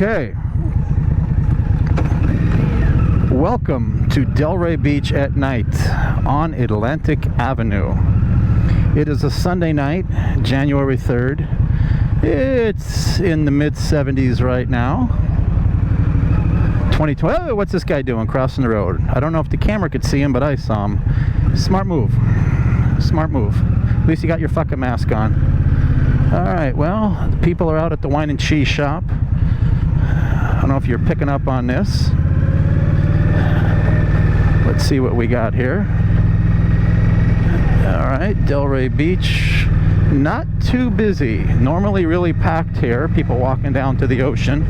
Okay. Welcome to Delray Beach at night on Atlantic Avenue. It is a Sunday night, January 3rd. It's in the mid-70s right now. 2020. Oh, what's this guy doing crossing the road? I don't know if the camera could see him, but I saw him. Smart move. Smart move. At least you got your fucking mask on. Alright, well, the people are out at the wine and cheese shop. I don't know if you're picking up on this. Let's see what we got here. Alright, Delray Beach. Not too busy. Normally really packed here. People walking down to the ocean.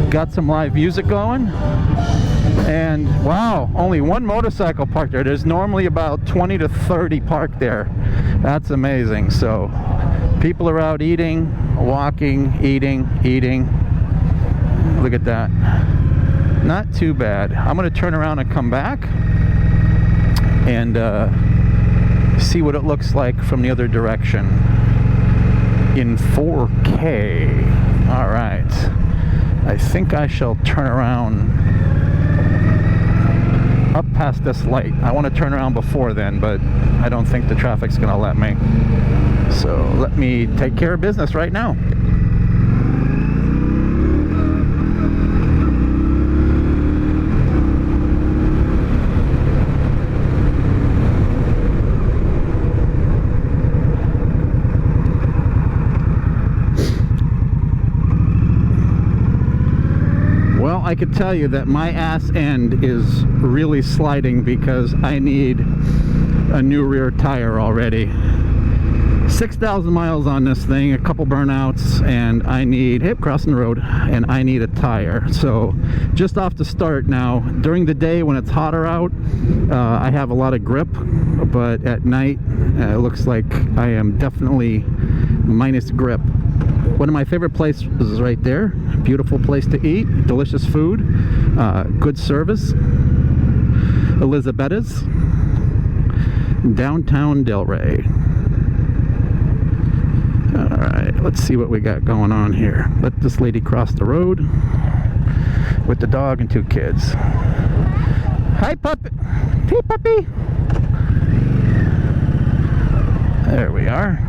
Got some live music going. And wow, only one motorcycle parked there. There's normally about 20 to 30 parked there. That's amazing. So people are out eating, walking, eating. Look at that. Not too bad. I'm going to turn around and come back and see what it looks like from the other direction in 4K. All right. I think I shall turn around up past this light. I want to turn around before then, but I don't think the traffic's going to let me. So let me take care of business right now. I could tell you that my ass end is really sliding because I need a new rear tire already. 6,000 miles on this thing, a couple burnouts, and I need, crossing the road, and I need a tire. So just off the start now, during the day when it's hotter out, I have a lot of grip, but at night it looks like I am definitely minus grip. One of my favorite places is right there. Beautiful place to eat, delicious food, good service. Elizabetta's, downtown Delray. All right, let's see what we got going on here. Let this lady cross the road with the dog and two kids. Hi, puppy. Hey, puppy. There we are.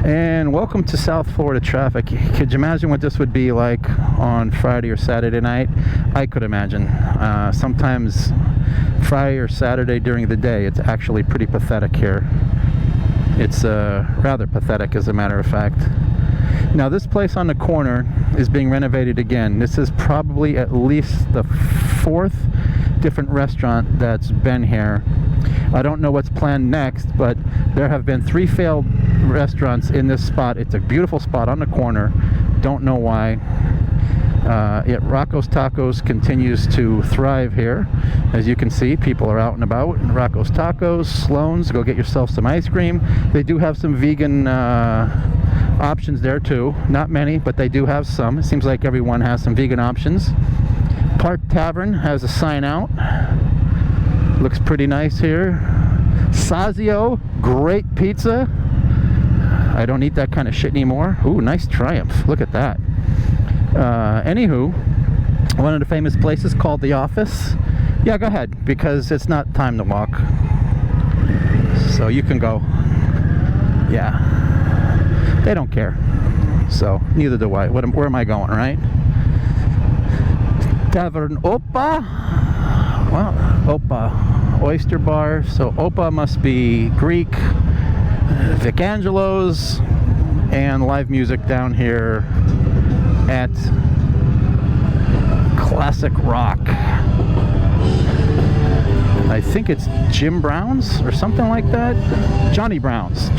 And welcome to South Florida traffic. Could you imagine what this would be like on Friday or Saturday night? I could imagine. Sometimes Friday or Saturday during the day, it's actually pretty pathetic here. It's rather pathetic, as a matter of fact. Now, this place on the corner is being renovated again. This is probably at least the fourth different restaurant that's been here. I don't know what's planned next, but there have been 3 failed restaurants in this spot. It's a beautiful spot on the corner. Don't know why. Yet Rocco's Tacos continues to thrive here. As you can see, people are out and about. Rocco's Tacos, Sloan's, go get yourself some ice cream. They do have some vegan options there too. Not many, but they do have some. It seems like everyone has some vegan options. Park Tavern has a sign out. Looks pretty nice here. Sazio, great pizza. I don't eat that kind of shit anymore. Ooh, nice Triumph. Look at that. Anywho, one of the famous places called The Office. Yeah, go ahead, because it's not time to walk. So you can go. Yeah. They don't care. So neither do I. Where am I going, right? Tavern Opa. Well, Opa. Oyster bar. So Opa must be Greek. Vic Angelo's, and live music down here at Classic Rock. I think it's Jim Brown's or something like that. Johnny Brown's.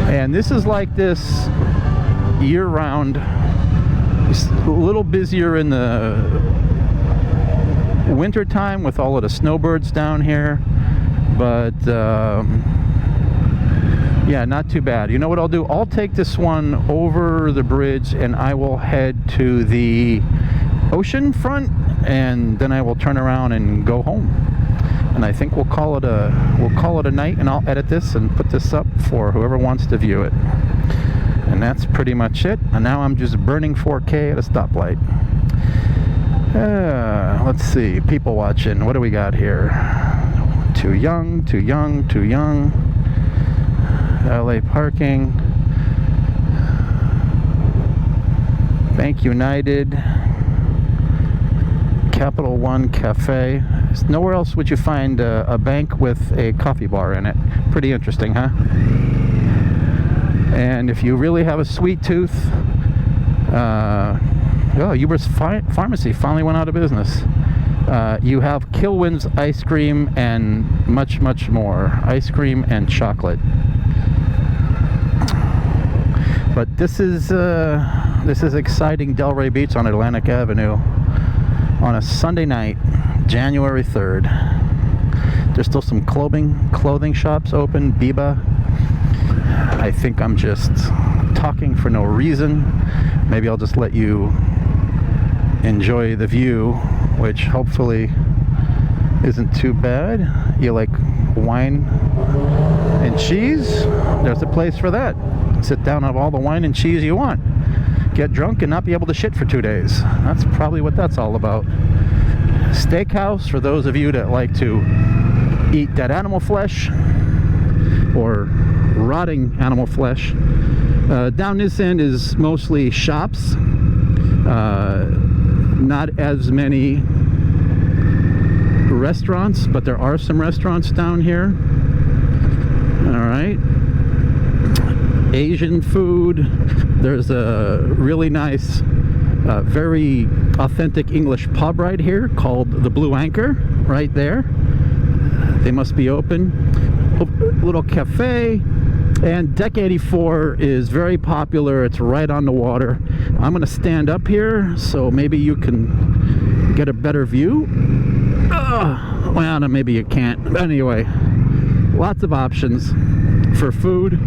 And this is like this year-round. It's a little busier in the winter time with all of the snowbirds down here, but yeah, not too bad. You know what I'll do? I'll take this one over the bridge and I will head to the ocean front, and then I will turn around and go home. And I think we'll call it a night, and I'll edit this and put this up for whoever wants to view it. And that's pretty much it. And now I'm just burning 4K at a stoplight. Let's see, people watching. What do we got here? Too young, too young, too young. LA parking. Bank United. Capital One Cafe. Nowhere else would you find a bank with a coffee bar in it. Pretty interesting, huh? And if you really have a sweet tooth, Uber's Pharmacy finally went out of business. You have Kilwin's ice cream and much, much more. Ice cream and chocolate. But this is exciting Delray Beach on Atlantic Avenue on a Sunday night, January 3rd. There's still some clothing shops open. Biba. I think I'm just talking for no reason. Maybe I'll just let you enjoy the view, which hopefully isn't too bad. You like wine and cheese? There's a place for that. Sit down and have all the wine and cheese you want. Get drunk and not be able to shit for 2 days. That's probably what that's all about. Steakhouse, for those of you that like to eat dead animal flesh or rotting animal flesh. Down this end is mostly shops. Not as many restaurants, but there are some restaurants down here. All right. Asian food. There's a really nice, very authentic English pub right here called the Blue Anchor, right there. They must be open. Little cafe. And Deck 84 is very popular. It's right on the water. I'm going to stand up here so maybe you can get a better view. Well, no, maybe you can't. But anyway, lots of options for food.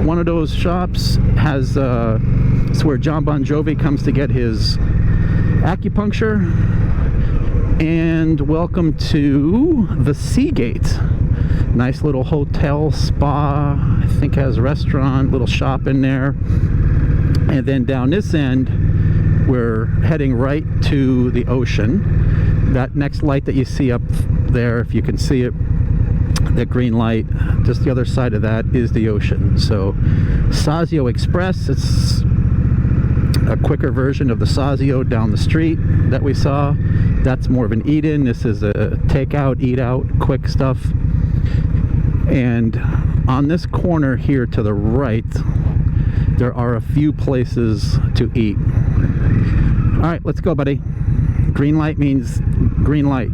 One of those shops has, it's where John Bon Jovi comes to get his acupuncture. And welcome to the Seagate. Nice little hotel, spa, I think has a restaurant, little shop in there. And then down this end, we're heading right to the ocean. That next light that you see up there, if you can see it, the green light, just the other side of that is the ocean. So Sazio Express, it's a quicker version of the Sazio down the street that we saw. That's more of an eat-in. This is a takeout, eat-out, quick stuff. And on this corner here to the right, there are a few places to eat. All right, let's go, buddy. Green light means green light.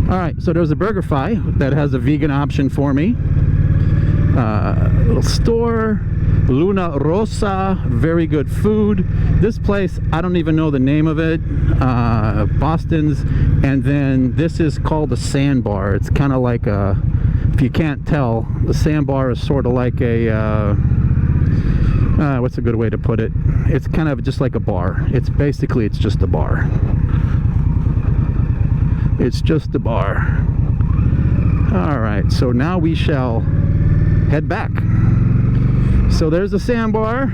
All right, so there's a BurgerFi that has a vegan option for me. Little store, Luna Rosa, very good food. This place, I don't even know the name of it. Boston's. And then this is called the Sandbar. It's kind of like a, if you can't tell, the Sandbar is sort of like a, what's a good way to put it? It's kind of just like a bar. It's basically, it's just a bar. It's just a bar. All right, so now we shall head back. So there's the Sandbar.